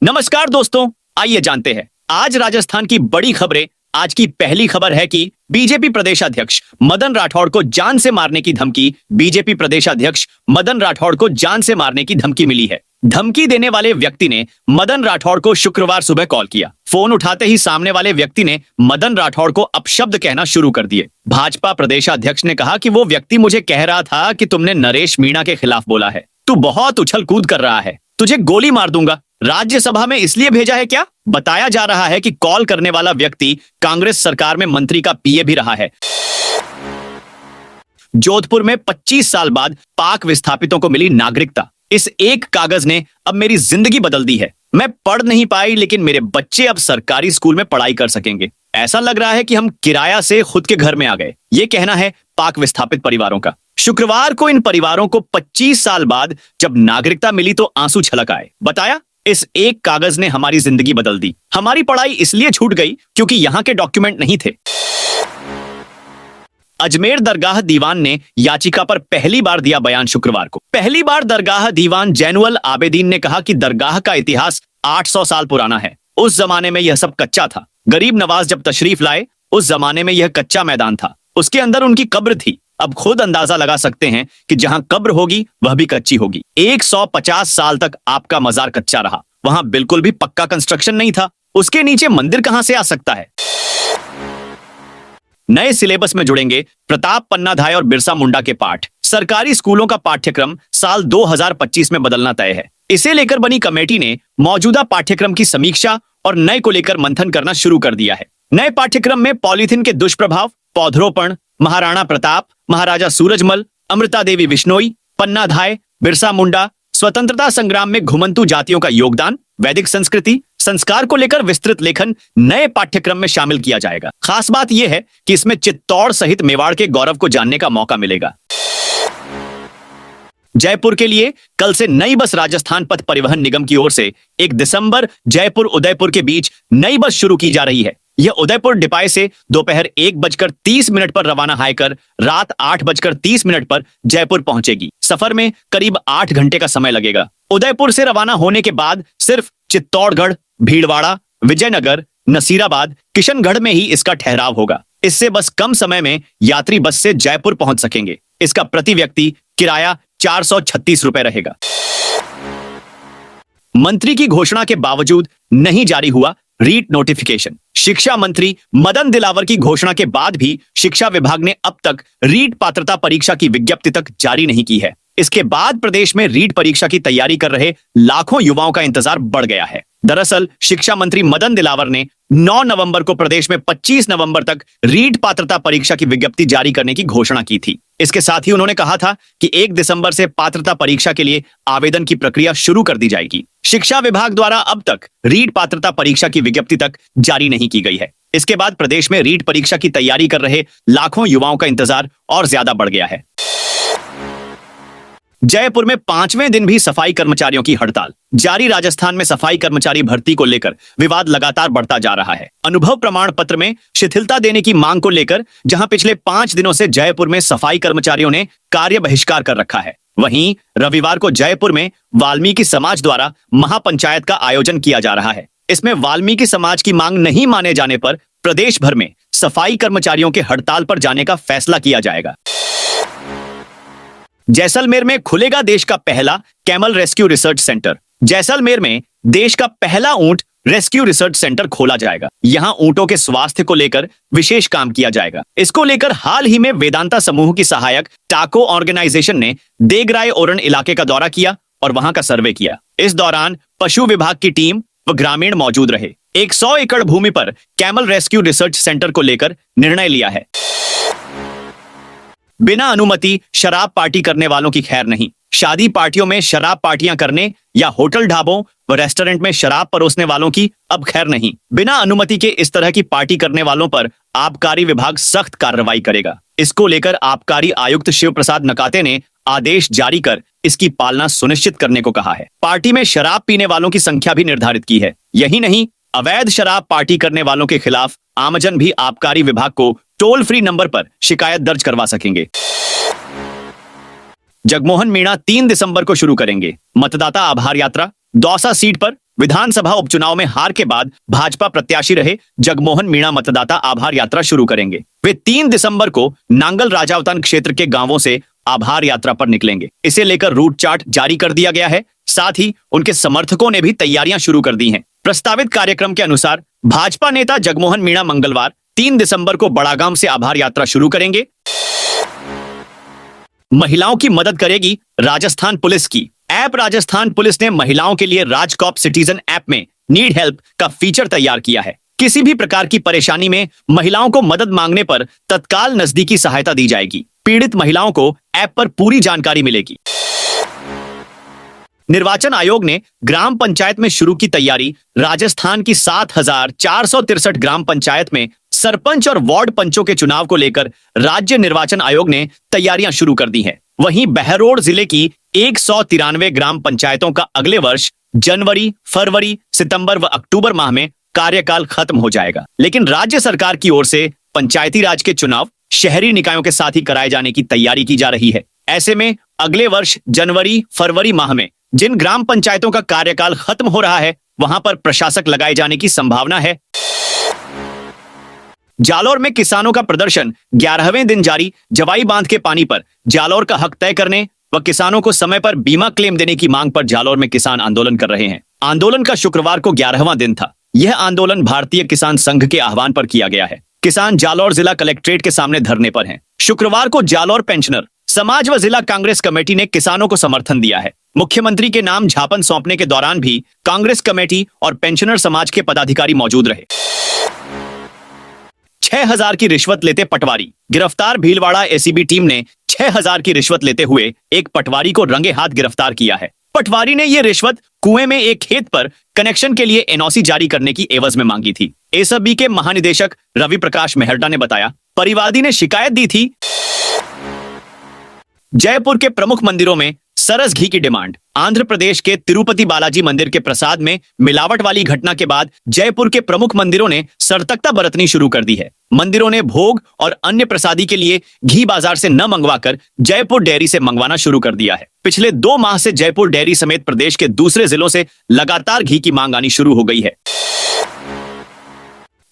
नमस्कार दोस्तों, आइए जानते हैं आज राजस्थान की बड़ी खबरें। आज की पहली खबर है कि बीजेपी प्रदेशाध्यक्ष मदन राठौड़ को जान से मारने की धमकी। बीजेपी प्रदेशाध्यक्ष मदन राठौड़ को जान से मारने की धमकी मिली है। धमकी देने वाले व्यक्ति ने मदन राठौड़ को शुक्रवार सुबह कॉल किया। फोन उठाते ही सामने वाले व्यक्ति ने मदन राठौड़ को अपशब्द कहना शुरू कर दिए। भाजपा प्रदेशाध्यक्ष ने कहा कि वो व्यक्ति मुझे कह रहा था कि तुमने नरेश मीणा के खिलाफ बोला है, तू बहुत उछल कूद कर रहा है, तुझे गोली मार दूंगा। राज्यसभा में इसलिए भेजा है क्या? बताया जा रहा है कि कॉल करने वाला व्यक्ति कांग्रेस सरकार में मंत्री का पीए भी रहा है। जोधपुर में 25 साल बाद पाक विस्थापितों को मिली नागरिकता। इस एक कागज ने अब मेरी जिंदगी बदल दी है। मैं पढ़ नहीं पाई, लेकिन मेरे बच्चे अब सरकारी स्कूल में पढ़ाई कर सकेंगे। ऐसा लग रहा है कि हम किराया से खुद के घर में आ गए। ये कहना है पाक विस्थापित परिवारों का। शुक्रवार को इन परिवारों को 25 साल बाद जब नागरिकता मिली तो आंसू छलक आए। बताया, इस एक कागज ने हमारी जिंदगी बदल दी। हमारी पढ़ाई इसलिए छूट गई क्योंकि यहां के डॉक्यूमेंट नहीं थे। अजमेर दरगाह दीवान ने याचिका पर पहली बार दिया बयान। शुक्रवार को पहली बार दरगाह दीवान जैनुअल आबेदीन ने कहा कि दरगाह का इतिहास 800 साल पुराना है। उस जमाने में यह सब कच्चा था। गरीब नवाज जब तशरीफ लाए, उस जमाने में यह कच्चा मैदान था। उसके अंदर उनकी कब्र थी। अब खुद अंदाजा लगा सकते हैं कि जहां कब्र होगी वह भी कच्ची होगी। 150 साल तक आपका मजार कच्चा रहा। वहां बिल्कुल भी पक्का कंस्ट्रक्शन नहीं था। उसके नीचे मंदिर कहां से आ सकता है? नए सिलेबस में जुड़ेंगे प्रताप पन्नाधाय और बिरसा मुंडा के पाठ। सरकारी स्कूलों का पाठ्यक्रम साल 2025 में बदलना तय है। इसे लेकर बनी कमेटी ने मौजूदा पाठ्यक्रम की समीक्षा और नए को लेकर मंथन करना शुरू कर दिया है। नए पाठ्यक्रम में पॉलीथीन के दुष्प्रभाव, पौधरोपण, महाराणा प्रताप, महाराजा सूरजमल, अमृता देवी बिश्नोई, पन्नाधाय, बिरसा मुंडा, स्वतंत्रता संग्राम में घुमंतू जातियों का योगदान, वैदिक संस्कृति, संस्कार को लेकर विस्तृत लेखन नए पाठ्यक्रम में शामिल किया जाएगा। खास बात यह है कि इसमें चित्तौड़ सहित मेवाड़ के गौरव को जानने का मौका मिलेगा। जयपुर के लिए कल से नई बस राजस्थान पथ परिवहन निगम की ओर से 1 दिसंबर जयपुर उदयपुर के बीच नई बस शुरू की जा रही है। यह उदयपुर डिपाई से दोपहर 1:30 पर रवाना होकर रात 8:30 पर जयपुर पहुंचेगी। सफर में करीब 8 घंटे का समय लगेगा। उदयपुर से रवाना होने के बाद सिर्फ चित्तौड़गढ़, भीलवाड़ा, विजयनगर, नसीराबाद, किशनगढ़ में ही इसका ठहराव होगा। इससे बस कम समय में यात्री बस से जयपुर पहुंच सकेंगे। इसका प्रति व्यक्ति किराया 436 रुपए रहेगा। मंत्री की घोषणा के बावजूद नहीं जारी हुआ रीट नोटिफिकेशन। शिक्षा मंत्री मदन दिलावर की घोषणा के बाद भी शिक्षा विभाग ने अब तक रीट पात्रता परीक्षा की विज्ञप्ति तक जारी नहीं की है। इसके बाद प्रदेश में रीट परीक्षा की तैयारी कर रहे लाखों युवाओं का इंतजार बढ़ गया है। दरअसल शिक्षा मंत्री मदन दिलावर ने 9 नवंबर को प्रदेश में 25 नवंबर तक रीट पात्रता परीक्षा की विज्ञप्ति जारी करने की घोषणा की थी। इसके साथ ही उन्होंने कहा था कि 1 दिसंबर से पात्रता परीक्षा के लिए आवेदन की प्रक्रिया शुरू कर दी जाएगी। शिक्षा विभाग द्वारा अब तक रीट पात्रता परीक्षा की विज्ञप्ति तक जारी नहीं की गई है। इसके बाद प्रदेश में रीट परीक्षा की तैयारी कर रहे लाखों युवाओं का इंतजार और ज्यादा बढ़ गया है। जयपुर में 5वें दिन भी सफाई कर्मचारियों की हड़ताल जारी। राजस्थान में सफाई कर्मचारी भर्ती को लेकर विवाद लगातार बढ़ता जा रहा है। अनुभव प्रमाण पत्र में शिथिलता देने की मांग को लेकर जहां पिछले 5 दिनों से जयपुर में सफाई कर्मचारियों ने कार्य बहिष्कार कर रखा है, वहीं रविवार को जयपुर में वाल्मीकि समाज द्वारा महापंचायत का आयोजन किया जा रहा है। इसमें वाल्मीकि समाज की मांग नहीं माने जाने पर प्रदेश भर में सफाई कर्मचारियों के हड़ताल पर जाने का फैसला किया जाएगा। जैसलमेर में खुलेगा देश का पहला camel rescue research centre. Jaisalmer में देश का पहला ऊंट रेस्क्यू रिसर्च सेंटर खोला जाएगा। यहां ऊंटों के स्वास्थ्य को लेकर विशेष काम किया जाएगा। इसको लेकर हाल ही में वेदांता समूह की सहायक टाको ऑर्गेनाइजेशन ने देगराय ओरन इलाके का दौरा किया और वहां का सर्वे किया। इस दौरान पशु विभाग की टीम व ग्रामीण मौजूद रहे। 100 एकड़ भूमि पर कैमल रेस्क्यू रिसर्च सेंटर को लेकर निर्णय लिया है। बिना अनुमति शराब पार्टी करने वालों की खैर नहीं। शादी पार्टियों में शराब पार्टियां करने या होटल, ढाबों व रेस्टोरेंट में शराब परोसने वालों की अब खैर नहीं। बिना अनुमति के इस तरह की पार्टी करने वालों पर आबकारी विभाग सख्त कार्रवाई करेगा। इसको लेकर आबकारी आयुक्त शिव प्रसाद नकाते ने आदेश जारी कर इसकी पालना सुनिश्चित करने को कहा है। पार्टी में शराब पीने वालों की संख्या भी निर्धारित की है। यही नहीं, अवैध शराब पार्टी करने वालों के खिलाफ आमजन भी आबकारी विभाग को टोल फ्री नंबर पर शिकायत दर्ज करवा सकेंगे। जगमोहन मीणा 3 दिसंबर को शुरू करेंगे मतदाता आभार यात्रा। दौसा सीट पर विधानसभा उपचुनाव में हार के बाद भाजपा प्रत्याशी रहे जगमोहन मीणा मतदाता आभार यात्रा शुरू करेंगे। वे 3 दिसंबर को नांगल राजावतान क्षेत्र के गांवों से आभार यात्रा पर निकलेंगे। इसे लेकर रूट चार्ट जारी कर दिया गया है। साथ ही उनके समर्थकों ने भी तैयारियां शुरू कर दी हैं। प्रस्तावित कार्यक्रम के अनुसार भाजपा नेता जगमोहन मीणा मंगलवार 3 दिसंबर को बड़ागाम से आभार यात्रा शुरू करेंगे। महिलाओं की मदद करेगी राजस्थान पुलिस की ऐप। राजस्थान पुलिस ने महिलाओं के लिए राजकॉप सिटीजन ऐप में नीड हेल्प का फीचर तैयार किया है। किसी भी प्रकार की परेशानी में महिलाओं को मदद मांगने पर तत्काल नजदीकी सहायता दी जाएगी। पीड़ित महिलाओं को ऐप पर पूरी जानकारी मिलेगी। निर्वाचन आयोग ने ग्राम पंचायत में शुरू की तैयारी। राजस्थान की 7,463 ग्राम पंचायत में सरपंच और वार्ड पंचों के चुनाव को लेकर राज्य निर्वाचन आयोग ने तैयारियां शुरू कर दी हैं। वहीं बहरोड जिले की 193 ग्राम पंचायतों का अगले वर्ष जनवरी, फरवरी, सितंबर व अक्टूबर माह में कार्यकाल खत्म हो जाएगा। लेकिन राज्य सरकार की ओर से पंचायती राज के चुनाव शहरी निकायों के साथ ही कराए जाने की तैयारी की जा रही है। ऐसे में अगले वर्ष जनवरी, फरवरी माह में जिन ग्राम पंचायतों का कार्यकाल खत्म हो रहा है वहां पर प्रशासक लगाए जाने की संभावना है। जालौर में किसानों का प्रदर्शन 11वें दिन जारी। जवाई बांध के पानी पर जालौर का हक तय करने व किसानों को समय पर बीमा क्लेम देने की मांग पर जालौर में किसान आंदोलन कर रहे हैं। आंदोलन का शुक्रवार को 11वां दिन था। यह आंदोलन भारतीय किसान संघ के आह्वान पर किया गया है। किसान जालौर जिला कलेक्ट्रेट के सामने धरने पर हैं। शुक्रवार को जालौर पेंशनर समाज व जिला कांग्रेस कमेटी ने किसानों को समर्थन दिया है। मुख्यमंत्री के नाम झापन सौंपने के दौरान भी कांग्रेस कमेटी और पेंशनर समाज के पदाधिकारी मौजूद रहे। 6,000 की रिश्वत लेते पटवारी गिरफ्तार। भीलवाड़ा एसीबी टीम ने 6,000 की रिश्वत लेते हुए एक पटवारी को रंगे हाथ गिरफ्तार किया है। पटवारी ने यह रिश्वत कुएं में एक खेत पर कनेक्शन के लिए एनओसी जारी करने की एवज में मांगी थी। एसीबी के महानिदेशक रवि प्रकाश मेहरटा ने बताया, परिवादी ने शिकायत दी थी। जयपुर के प्रमुख मंदिरों में सरस घी की डिमांड। आंध्र प्रदेश के तिरुपति बालाजी मंदिर के प्रसाद में मिलावट वाली घटना के बाद जयपुर के प्रमुख मंदिरों ने सतर्कता बरतनी शुरू कर दी है। मंदिरों ने भोग और अन्य प्रसादी के लिए घी बाजार से न मंगवाकर जयपुर डेयरी से मंगवाना शुरू कर दिया है। पिछले 2 माह से जयपुर डेयरी समेत प्रदेश के दूसरे जिलों से लगातार घी की मांग आनी शुरू हो गई है।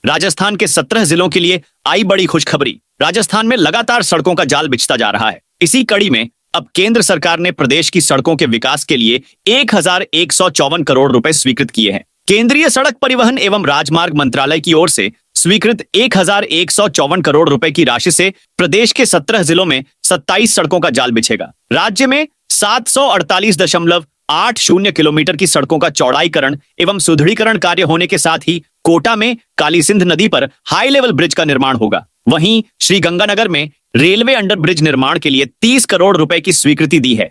राजस्थान के 17 जिलों के लिए आई बड़ी खुशखबरी। राजस्थान में लगातार सड़कों का जाल बिछता जा रहा है। इसी कड़ी में अब केंद्र सरकार ने प्रदेश की सड़कों के विकास के लिए 1,154 करोड़ रुपए स्वीकृत किए हैं। केंद्रीय सड़क परिवहन एवं राजमार्ग मंत्रालय की ओर से स्वीकृत 1,154 करोड़ रुपए की राशि से प्रदेश के 17 जिलों में 27 सड़कों का जाल बिछेगा। राज्य में 748.80 किलोमीटर की सड़कों का चौड़ाईकरण एवं सुदृढ़ीकरण कार्य होने के साथ ही कोटा में काली सिंध नदी पर हाई लेवल ब्रिज का निर्माण होगा। वहीं श्रीगंगानगर में रेलवे अंडर ब्रिज निर्माण के लिए 30 करोड़ रुपए की स्वीकृति दी है।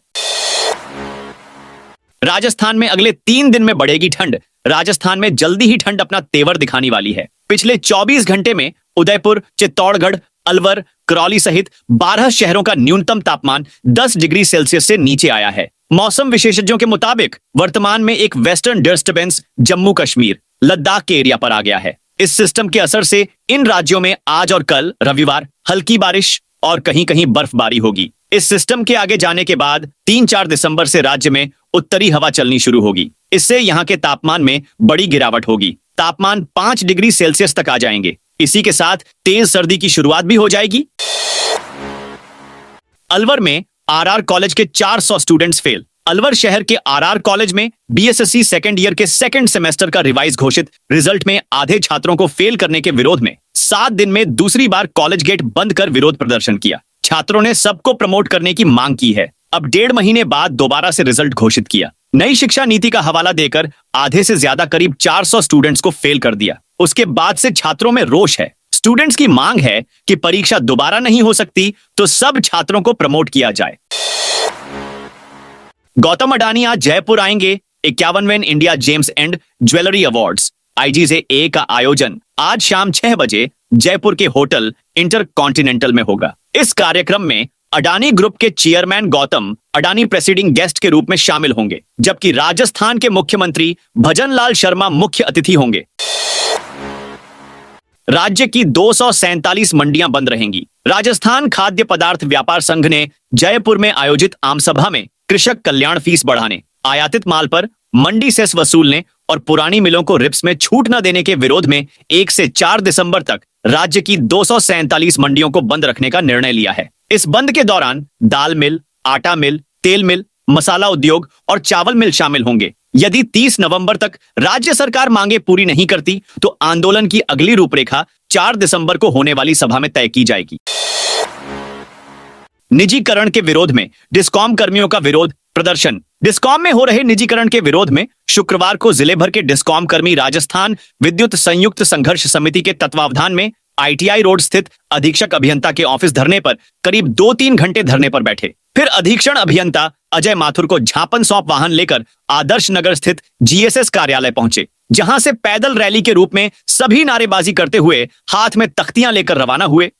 राजस्थान में अगले 3 दिन में बढ़ेगी ठंड। राजस्थान में जल्दी ही ठंड अपना तेवर दिखाने वाली है। पिछले 24 घंटे में उदयपुर, चित्तौड़गढ़, अलवर, करौली सहित 12 शहरों का न्यूनतम तापमान 10 डिग्री सेल्सियस से नीचे आया है। मौसम विशेषज्ञों के मुताबिक वर्तमान में एक वेस्टर्न डिस्टर्बेंस जम्मू कश्मीर, लद्दाख के एरिया पर आ गया है। इस सिस्टम के असर से इन राज्यों में आज और कल रविवार हल्की बारिश और कहीं कहीं बर्फबारी होगी। इस सिस्टम के आगे जाने के बाद 3-4 दिसंबर से राज्य में उत्तरी हवा चलनी शुरू होगी। इससे यहाँ के तापमान में बड़ी गिरावट होगी। तापमान 5 डिग्री सेल्सियस तक आ जाएंगे। इसी के साथ तेज सर्दी की शुरुआत भी हो जाएगी। अलवर में आरआर कॉलेज के 400 स्टूडेंट्स फेल। अलवर शहर के आरआर कॉलेज में बीएसएससी सेकेंड ईयर के सेकेंड सेमेस्टर का रिवाइज घोषित रिजल्ट में आधे छात्रों को फेल करने के विरोध में 7 दिन में दूसरी बार कॉलेज गेट बंद कर विरोध प्रदर्शन किया। छात्रों ने सबको प्रमोट करने की मांग की है। अब 1.5 महीने बाद दोबारा से रिजल्ट घोषित किया। नई शिक्षा नीति का हवाला देकर आधे से ज्यादा करीब 400 स्टूडेंट्स को फेल कर दिया। उसके बाद से छात्रों में रोष है। स्टूडेंट्स की मांग है कि परीक्षा दोबारा नहीं हो सकती तो सब छात्रों को प्रमोट किया जाए। गौतम अडानी आज जयपुर आएंगे। 51वें India gems and jewellery awards IGZA का आयोजन आज शाम 6 बजे जयपुर के होटल इंटरकॉन्टिनेंटल में होगा। इस कार्यक्रम में अडानी ग्रुप के chairman Gautam Adani presiding guest के रूप में शामिल होंगे, जबकि राजस्थान के मुख्यमंत्री भजनलाल शर्मा मुख्य अतिथि होंगे। राज्य की 247 मंडियां बंद रहेंगी। राजस्थान खाद्य पदार्थ व्यापार संघ ने जयपुर में आयोजित आमसभा में कृषक कल्याण फीस बढ़ाने, आयातित माल पर मंडी सेस वसूलने और पुरानी मिलों को रिप्स में छूट न देने के विरोध में 1 से 4 दिसंबर तक राज्य की 247 मंडियों को बंद रखने का निर्णय लिया है। इस बंद के दौरान दाल मिल, आटा मिल, तेल मिल, मसाला उद्योग और चावल मिल शामिल होंगे। यदि 30 नवंबर तक राज्य सरकार मांगे पूरी नहीं करती तो आंदोलन की अगली रूपरेखा 4 दिसंबर को होने वाली सभा में तय की जाएगी। निजीकरण के विरोध में डिस्कॉम कर्मियों का विरोध प्रदर्शन। डिस्कॉम में हो रहे निजीकरण के विरोध में शुक्रवार को जिले भर के डिस्कॉम कर्मी राजस्थान विद्युत संयुक्त संघर्ष समिति के तत्वावधान में आईटीआई रोड स्थित अधीक्षक अभियंता के ऑफिस धरने पर करीब 2-3 घंटे धरने पर बैठे। फिर अधीक्षण अभियंता अजय माथुर को झापन सौंप वाहन लेकर आदर्श नगर स्थित जीएसएस कार्यालय पहुंचे, जहां से पैदल रैली के रूप में सभी नारेबाजी करते हुए हाथ में तख्तियां लेकर रवाना हुए।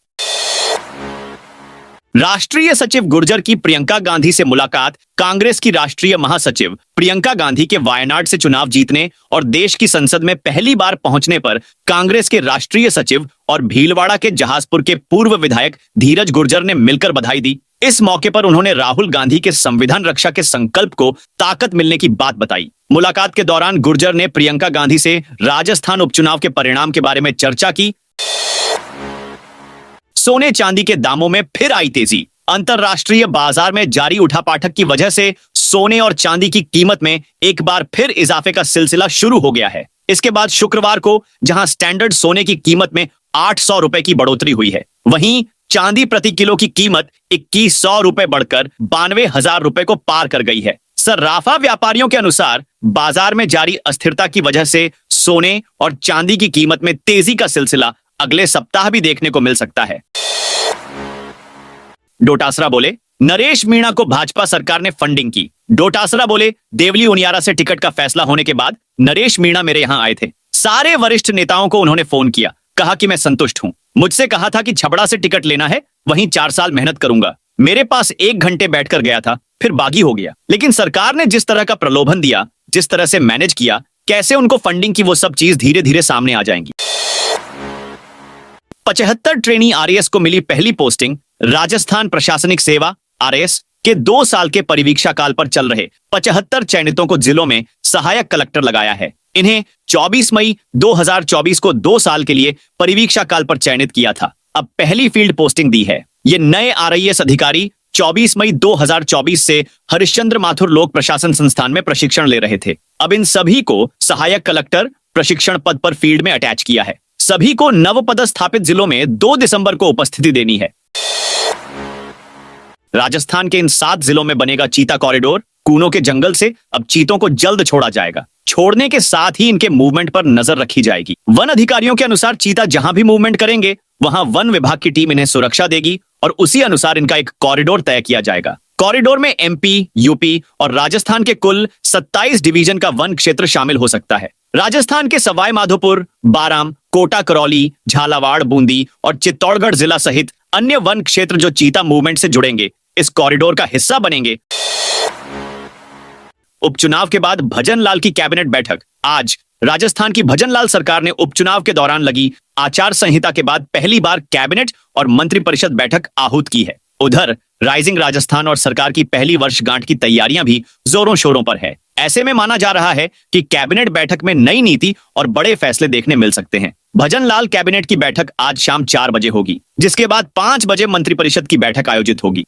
राष्ट्रीय सचिव गुर्जर की प्रियंका गांधी से मुलाकात। कांग्रेस की राष्ट्रीय महासचिव प्रियंका गांधी के वायनाड से चुनाव जीतने और देश की संसद में पहली बार पहुंचने पर कांग्रेस के राष्ट्रीय सचिव और भीलवाड़ा के जहाजपुर के पूर्व विधायक धीरज गुर्जर ने मिलकर बधाई दी। इस मौके पर उन्होंने राहुल गांधी के संविधान रक्षा के संकल्प को ताकत मिलने की बात बताई। मुलाकात के दौरान गुर्जर ने प्रियंका गांधी से राजस्थान उपचुनाव के परिणाम के बारे में चर्चा की। सोने चांदी के दामों में फिर आई तेजी। अंतरराष्ट्रीय बाजार में जारी उठापाठक की वजह से सोने और चांदी की कीमत में एक बार फिर इजाफे का सिलसिला शुरू हो गया है। इसके बाद शुक्रवार को जहां स्टैंडर्ड सोने की कीमत में 800 रुपए की बढ़ोतरी हुई है, वहीं चांदी प्रति किलो की कीमत 2100 रुपए बढ़कर 92,000 रुपए को पार कर गई है। सर्राफा व्यापारियों के अनुसार बाजार में जारी अस्थिरता की वजह से सोने और चांदी की कीमत में तेजी का सिलसिला अगले सप्ताह भी देखने को मिल सकता है। डोटासरा बोले नरेश मीणा को भाजपा सरकार ने फंडिंग की। डोटासरा बोले देवली उनियारा से टिकट का फैसला होने के बाद नरेश मीणा मेरे यहां आए थे। सारे वरिष्ठ नेताओं को उन्होंने फोन किया, कहा कि मैं संतुष्ट हूं। मुझसे कहा था कि छबड़ा से टिकट लेना है, वहीं 4 साल मेहनत करूंगा। मेरे पास 1 घंटे बैठकर गया था, फिर बागी हो गया। लेकिन सरकार ने जिस तरह का प्रलोभन दिया, जिस तरह से मैनेज किया, कैसे उनको फंडिंग की वो सब चीज धीरे धीरे सामने आ जाएंगी। 75 ट्रेनी आरएएस को मिली पहली पोस्टिंग। राजस्थान प्रशासनिक सेवा आरएएस के 2 साल के परिवीक्षा काल पर चल रहे 75 चयनितों को जिलों में सहायक कलेक्टर लगाया है। इन्हें 24 मई 2024 को 2 साल के लिए परिवीक्षा काल पर चयनित किया था। अब पहली फील्ड पोस्टिंग दी है। ये नए आरआईएस अधिकारी 24 मई 2024 से हरिश्चंद्र माथुर लोक प्रशासन संस्थान में प्रशिक्षण ले रहे थे। अब इन सभी को सहायक कलेक्टर प्रशिक्षण पद पर फील्ड में अटैच किया है। सभी को नवपदस्थापित जिलों में 2 दिसंबर को उपस्थिति देनी है। राजस्थान के इन 7 जिलों में बनेगा चीता कॉरिडोर। कूनों के जंगल से अब चीतों को जल्द छोड़ा जाएगा। छोड़ने के साथ ही इनके मूवमेंट पर नजर रखी जाएगी। वन अधिकारियों के अनुसार चीता जहां भी मूवमेंट करेंगे वहां वन विभाग की टीम इन्हें सुरक्षा देगी और उसी अनुसार इनका एक कॉरिडोर तय किया जाएगा। कॉरिडोर में एमपी, यूपी और राजस्थान के कुल 27 डिवीजन का वन क्षेत्र शामिल हो सकता है। राजस्थान के सवाई माधोपुर, बाराम, कोटा करौली, झालावाड़, बूंदी और चित्तौड़गढ़ जिला सहित अन्य वन क्षेत्र जो चीता मूवमेंट से जुड़ेंगे इस कॉरिडोर का हिस्सा बनेंगे। उपचुनाव के बाद भजनलाल की कैबिनेट बैठक। आज राजस्थान की भजनलाल सरकार ने उपचुनाव के दौरान लगी आचार संहिता के बाद पहली बार कैबिनेट और मंत्रिपरिषद बैठक आहूत की है। उधर राइजिंग राजस्थान और सरकार की पहली वर्षगांठ की तैयारियां भी जोरों शोरों पर है। ऐसे में माना जा रहा है कि कैबिनेट बैठक में नई नीति और बड़े फैसले देखने मिल सकते हैं। भजनलाल कैबिनेट की बैठक आज शाम 4 बजे होगी, जिसके बाद 5 बजे मंत्रिपरिषद की बैठक आयोजित होगी।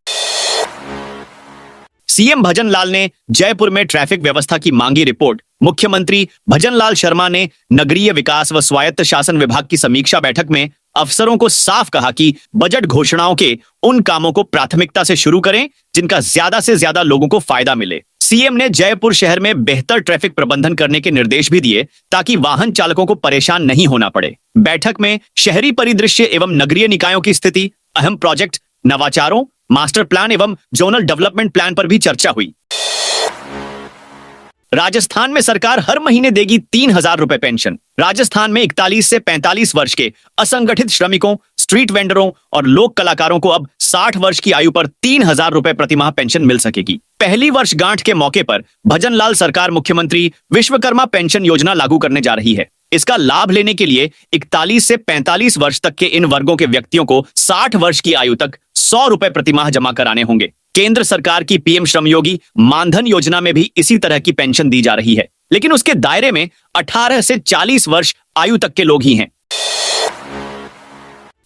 सीएम भजनलाल ने जयपुर में ट्रैफिक व्यवस्था की मांगी रिपोर्ट। मुख्यमंत्री भजनलाल शर्मा ने नगरीय विकास व स्वायत्त शासन विभाग की समीक्षा बैठक में अफसरों को साफ कहा कि बजट घोषणाओं के उन कामों को प्राथमिकता से शुरू करें जिनका ज्यादा से ज्यादा लोगों को फायदा मिले। सीएम ने जयपुर शहर में बेहतर ट्रैफिक प्रबंधन करने के निर्देश भी दिए ताकि वाहन चालकों को परेशान नहीं होना पड़े। बैठक में शहरी परिदृश्य एवं नगरीय निकायों की स्थिति, अहम प्रोजेक्ट, नवाचारों, मास्टर प्लान एवं जोनल डेवलपमेंट प्लान पर भी चर्चा हुई। राजस्थान में सरकार हर महीने देगी 3,000 रुपए पेंशन। राजस्थान में 41 से 45 वर्ष के असंगठित श्रमिकों, स्ट्रीट वेंडरों और लोक कलाकारों को अब 60 वर्ष की आयु पर 3,000 रुपए प्रतिमाह पेंशन मिल सकेगी। पहली वर्षगांठ के मौके पर भजनलाल सरकार मुख्यमंत्री विश्वकर्मा पेंशन योजना लागू करने जा रही है। इसका लाभ लेने के लिए 41 से 45 वर्ष तक के इन वर्गों के व्यक्तियों को 60 वर्ष की आयु तक 100 रुपए प्रतिमाह जमा कराने होंगे। केंद्र सरकार की पीएम श्रमयोगी मानधन योजना में भी इसी तरह की पेंशन दी जा रही है, लेकिन उसके दायरे में 18 से 40 वर्ष आयु तक के लोग ही हैं।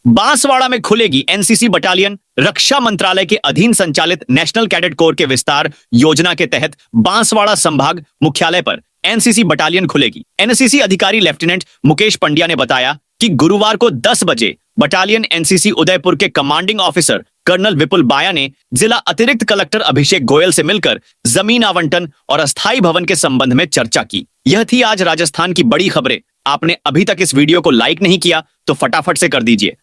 बांसवाड़ा में खुलेगी एनसीसी बटालियन। रक्षा मंत्रालय के अधीन संचालित नेशनल कैडेट कोर के विस्तार योजना के तहत बांसवाड़ा संभाग मुख्यालय पर एनसीसी बटालियन खुलेगी। एनसीसी अधिकारी लेफ्टिनेंट मुकेश पंड्या ने बताया कि गुरुवार को 10 बजे बटालियन एनसीसी उदयपुर के कमांडिंग ऑफिसर कर्नल विपुल बाया ने जिला अतिरिक्त कलेक्टर अभिषेक गोयल से मिलकर जमीन आवंटन और अस्थायी भवन के संबंध में चर्चा की। यह थी आज राजस्थान की बड़ी खबरें। आपने अभी तक इस वीडियो को लाइक नहीं किया तो फटाफट से कर दीजिए।